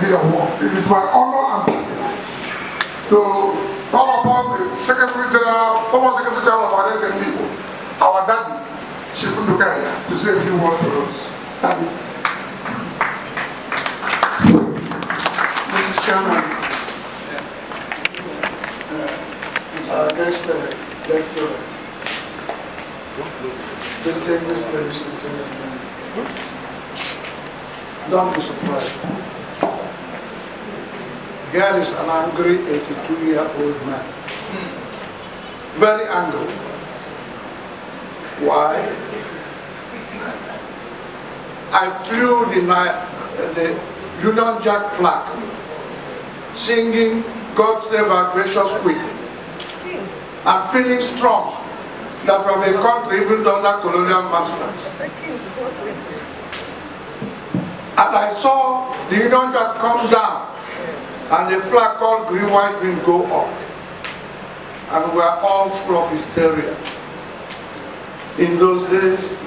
Day of War. It is my honor and privilege to call upon the Secretary General, former Secretary General of our SND, our daddy, Chief Ndukaya, to say a few words to us. Daddy. Mr. Chairman, next lecturer, distinguished ladies and gentlemen, don't be surprised. Here is an angry 82-year-old man. Very angry. Why? I flew the Union Jack flag, singing God Save Our Gracious Queen. I'm feeling strong that from a country even under colonial masters. And I saw the Union Jack come down and the flag called green, white, green go up. And we are all full of hysteria. In those days,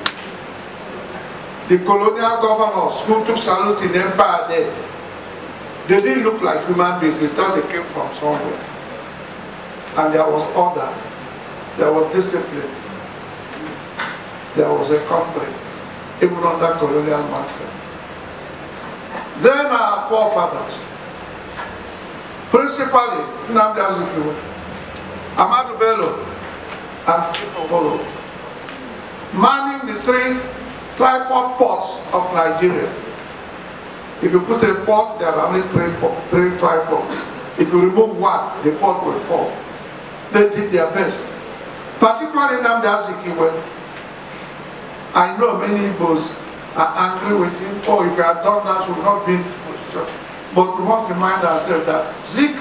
the colonial governors who took salute in Empire Day, they didn't look like human beings. We thought they came from somewhere. And there was order, there was discipline, there was a country, even under colonial masters. Then our forefathers, principally Nnamdi Azikiwe, Ahmadu Bello, and Chief Okolo, manning the three tripod ports of Nigeria. If you put a port, there are only three tripods. If you remove one, the port will fall. They did their best. Particularly Nnamdi Azikiwe. I know many Igbos are angry with him. Oh, if you had done that, we would not be in this position. But we must remind ourselves that Zik,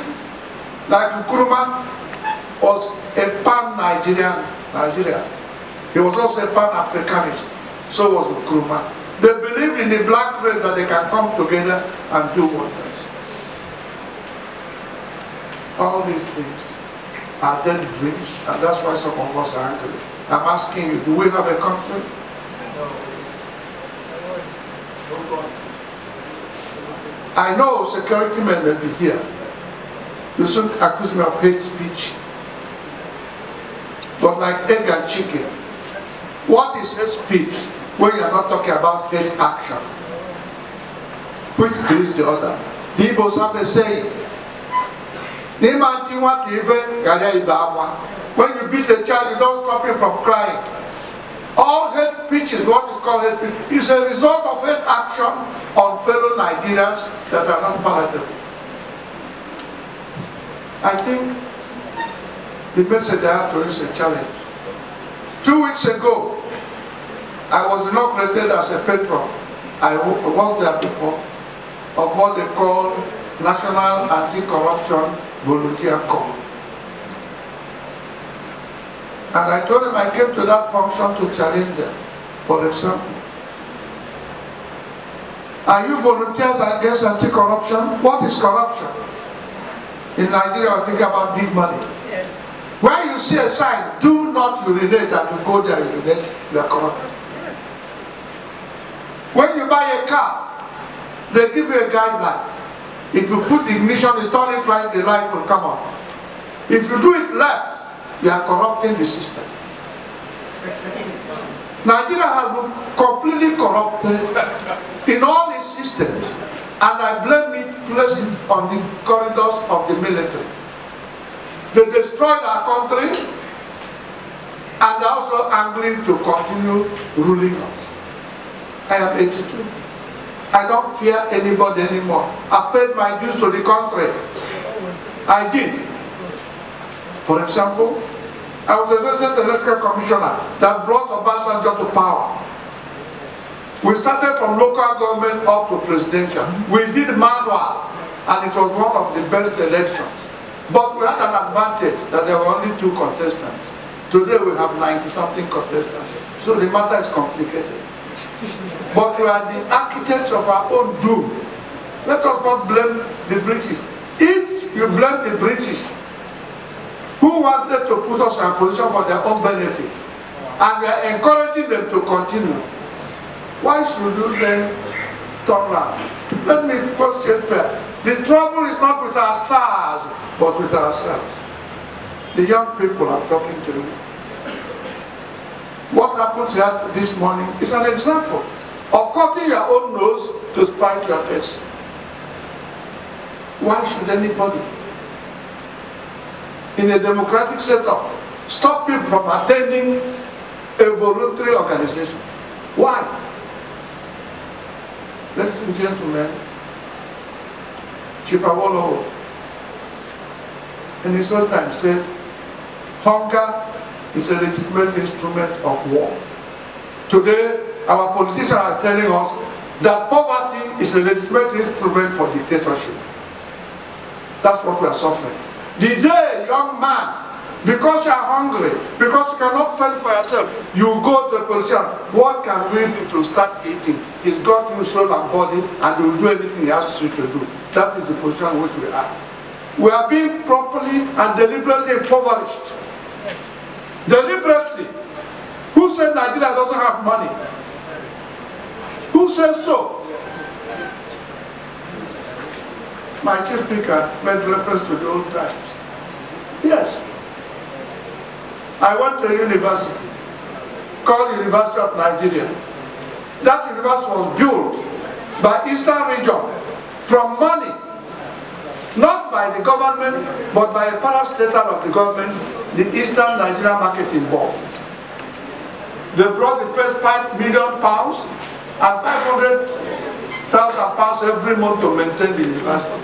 like Nkrumah, was a pan-Nigerian. He was also a pan-Africanist. So was Nkrumah. They believed in the black race that they can come together and do wonders. All these things are dead dreams, and that's why some of us are angry. I'm asking you, do we have a country? I know security men may be here. You shouldn't accuse me of hate speech. But like egg and chicken, what is hate speech when you are not talking about hate action? Which is the other? The Igbos have a saying. When you beat a child, you don't stop him from crying. All hate speech is what is called hate speech. It's a result of hate action on fellow Nigerians that are not palatable. I think the message I have to you is a challenge. 2 weeks ago, I was inaugurated as a patron. I was there before, of what they call National Anti-Corruption Volunteer Corps. And I told them I came to that function to challenge them. For example, are you volunteers against anti-corruption? What is corruption? In Nigeria, I think about big money. Yes. When you see a sign, do not urinate, and you go there and urinate, you are corrupt. Yes. When you buy a car, they give you a guideline. If you put the ignition, you turn it right, the light will come on. If you do it left, you are corrupting the system. Nigeria has been completely corrupted in all its systems, and I blame it places on the corridors of the military. They destroyed our country, and they're also angling to continue ruling us. I am 82. I don't fear anybody anymore. I paid my dues to the country. I did. For example, I was a resident electoral commissioner that brought Obasanjo to power. We started from local government up to presidential. We did manual, and it was one of the best elections. But we had an advantage that there were only 2 contestants. Today we have 90-something contestants. So the matter is complicated. But we are the architects of our own doom. Let us not blame the British. If you blame the British, who wanted to put us in a position for their own benefit, and we are encouraging them to continue, why should you then turn around Let me quote Shakespeare. The trouble is not with our stars, but with ourselves. The young people are talking to you. What happened here this morning is an example of cutting your own nose to spite your face. Why should anybody in a democratic setup stop people from attending a voluntary organization? Why? Ladies and gentlemen, Chief Awolowo in his own time said, hunger is a legitimate instrument of war. Today, our politicians are telling us that poverty is a legitimate instrument for dictatorship. That's what we are suffering. The day, young man, because you are hungry, because you cannot fend for yourself, you go to the politician, what can we do to start eating? He's got you soul and body, and he will do anything he has to do. That is the position in which we are. We are being properly and deliberately impoverished. Deliberately. Who said Nigeria doesn't have money? Who says so? My chief speaker made reference to the old times. Yes. I went to a university called University of Nigeria. That university was built by Eastern Region from money, not by the government, but by a parastatal of the government, the Eastern Nigeria Marketing Board. They brought the first £5 million and £500,000 every month to maintain the university.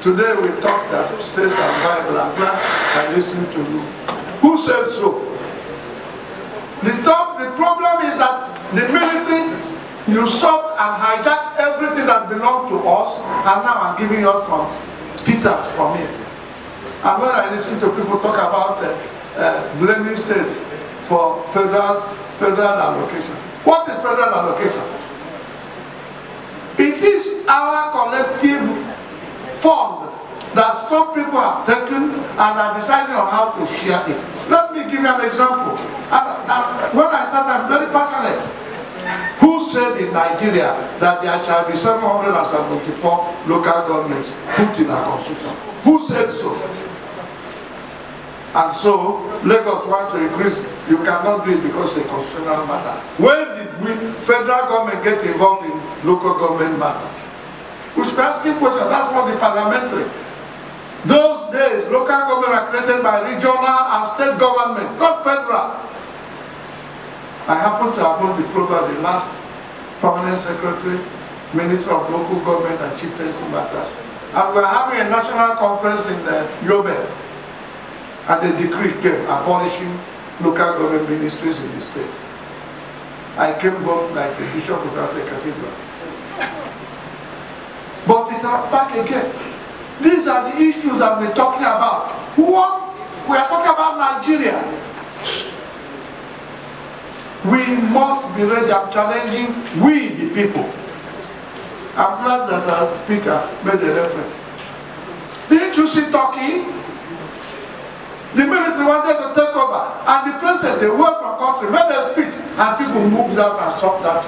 Today we talk that states are viable. I'm glad I listened to you. Who says so? The problem is that the military usurped and hijacked everything that belonged to us, and now I'm giving us some peters from it. And when I listen to people talk about blaming states for federal allocation, what is federal allocation? It is our collective fund that some people have taken and are deciding on how to share it. Let me give you an example. And when I started, I'm very passionate. Who said in Nigeria that there shall be 774 local governments put in our constitution? Who said so? And so, Lagos want to increase. You cannot do it because it's a constitutional matter. When did we, federal government, get involved in local government matters? We should be asking questions. That's what the parliamentary. Those days, local government are created by regional and state government, not federal. I happen to have known the program, the last permanent secretary, minister of local government and chieftaincy matters. And we're having a national conference in Yobe. And the decree came abolishing local government ministries in the states. I came home like a bishop without a cathedral. But it's back again. These are the issues that we're talking about. We are talking about Nigeria. We must be ready. I'm challenging we, the people. I'm glad that our speaker made a reference. Didn't you see Turkey? The military wanted to take over, and the president, the word from country, made a speech, and people moved out and stopped that.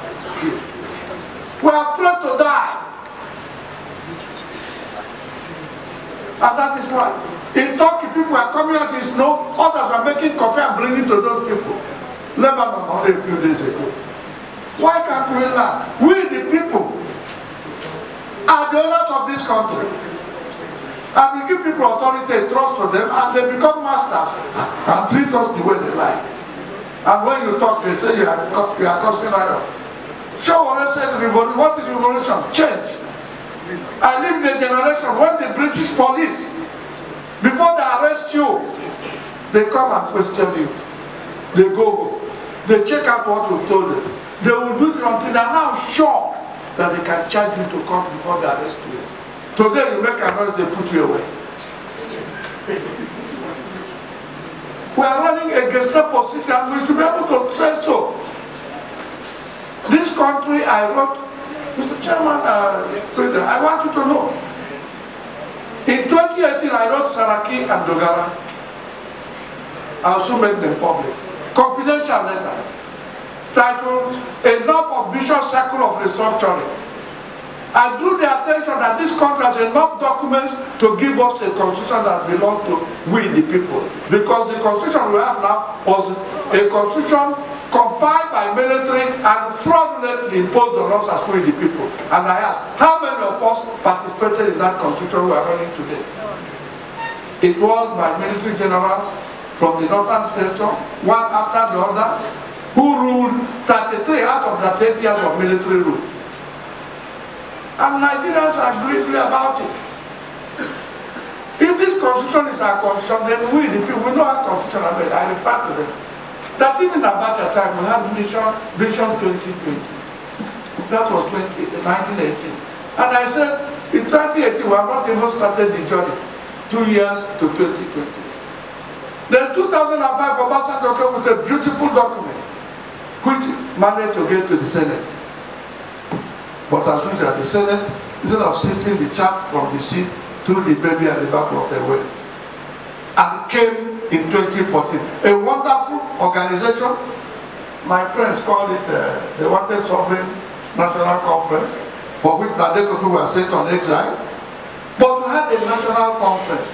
We are afraid to die. And that is why. In Turkey, people are coming out in snow, others are making coffee and bringing to those people. Lebanon only a few days ago. Why can't we learn? We, the people, are the owners of this country. And we give people authority and trust to them, and they become masters and treat us the way they like. And when you talk, they say you are causing riot. Showore said revolution. What is revolution? Change. I live in a generation when the British police, before they arrest you, they come and question you. They go, they check out what we told them. They will do it until they are now sure that they can charge you to court before they arrest you. Today you make a noise, they put you away. We are running a Gestapo city, and we should be able to say so. This country, I wrote, Mr. Chairman, I want you to know. In 2018, I wrote Saraki and Dogara. I also made them public. Confidential letter. titled Enough of Vicious Cycle of Restructuring. I drew the attention that this country has enough documents to give us a constitution that belongs to we the people. Because the constitution we have now was a constitution compiled by military and fraudulently imposed on us as we the people. And I asked, how many of us participated in that constitution we are running today? It was by military generals from the northern states, one after the other, who ruled 33 out of the 30 years of military rule. And Nigerians are greatly about it. If this constitution is our constitution, then we, the people, we know our constitution. I refer to them. That even about that time, we had Vision 2020. That was 1918. And I said, in 2018, we have not even started the journey. 2 years to 2020. Then 2005, Obasanjo came with a beautiful document, which managed to get to the Senate. But as usual, the Senate, instead of sifting the chaff from the seed, threw the baby at the back of the well. And came in 2014. A wonderful organization. My friends call it the Wanted Sovereign National Conference, for which Nadeko were sent on exile. But we had a national conference,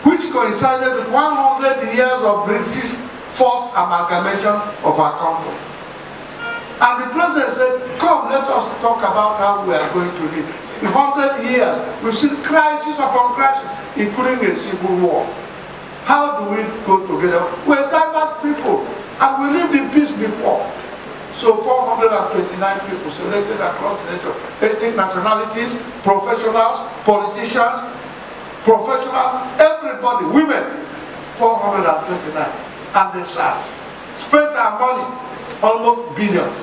which coincided with 100 years of British forced amalgamation of our country. And the president said, come, let us talk about how we are going to live. In 100 years, we've seen crisis upon crisis, including a civil war. How do we go together? We're diverse people, and we lived in peace before. So 429 people selected across the nation, ethnic nationalities, professionals, politicians, professionals, everybody, women, 429. And they sat, spent our money, almost billions.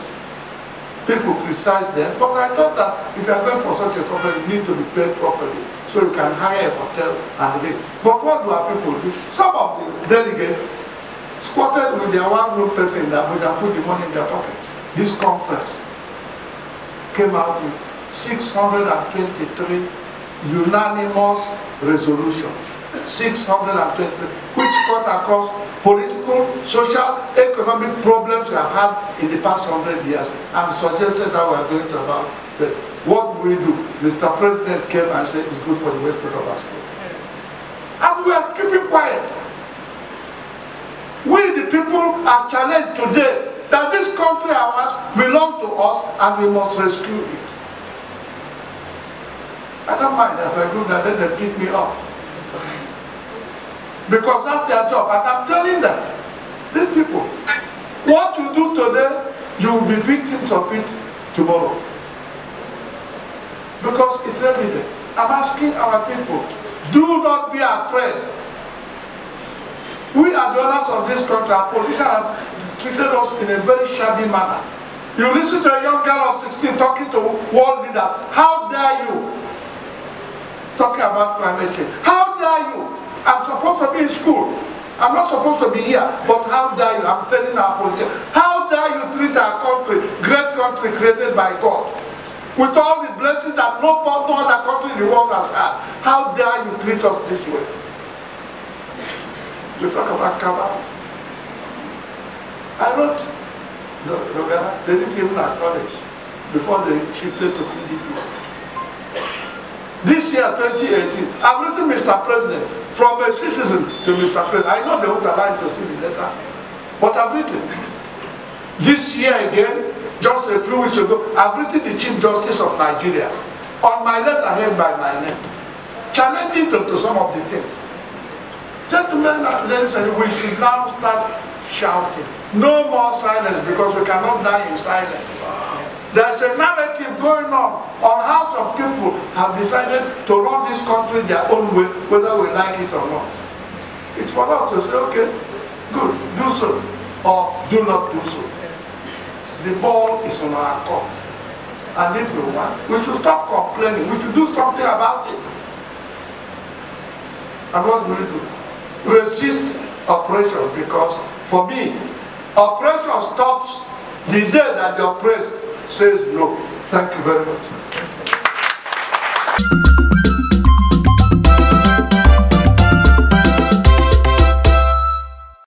People criticize them, but I thought that if you are going for such a conference, you need to be paid properly, so you can hire a hotel and live. But what do our people do? Some of the delegates squatted with their one-room person in Abuja and put the money in their pocket. This conference came out with 623 unanimous resolutions. 623, which cut across political, social, economic problems we have had in the past 100 years, and suggested that we are going to about that. What do we do? Mr. President came and said it's good for the West Part of our state. And we are keeping quiet. We, the people, are challenged today that this country ours belongs to us and we must rescue it. I don't mind as I do that, then they pick me up. Because that's their job. And I'm telling them, these people, what you do today, you will be victims of it tomorrow. Because it's evident. I'm asking our people, do not be afraid. We are the owners of this country. Our politicians have treated us in a very shabby manner. You listen to a young girl of 16 talking to world leaders. How dare you? Talking about climate change. How dare you? I'm supposed to be in school. I'm not supposed to be here. But how dare you? I'm telling our politicians. How dare you treat our country, great country created by God, with all the blessings that no other country in the world has had? How dare you treat us this way? We talk about cabals. I wrote, they didn't even acknowledge before they shifted to PDP. This year, 2018, I've written Mr. President, from a citizen to Mr. President. I know they won't allow to see the letter, but I've written. This year again, just a few weeks ago, I've written the Chief Justice of Nigeria on my letterhead by my name, challenging them to some of the things. Gentlemen and ladies, we should now start shouting. No more silence, because we cannot die in silence. There's a narrative going on how some people have decided to run this country their own way, whether we like it or not. It's for us to say, okay, good, do so, or do not do so. The ball is on our court. And if we want, we should stop complaining. We should do something about it. And what do we do? Resist oppression, because for me, oppression stops the day that the oppressed says no. Thank you very much.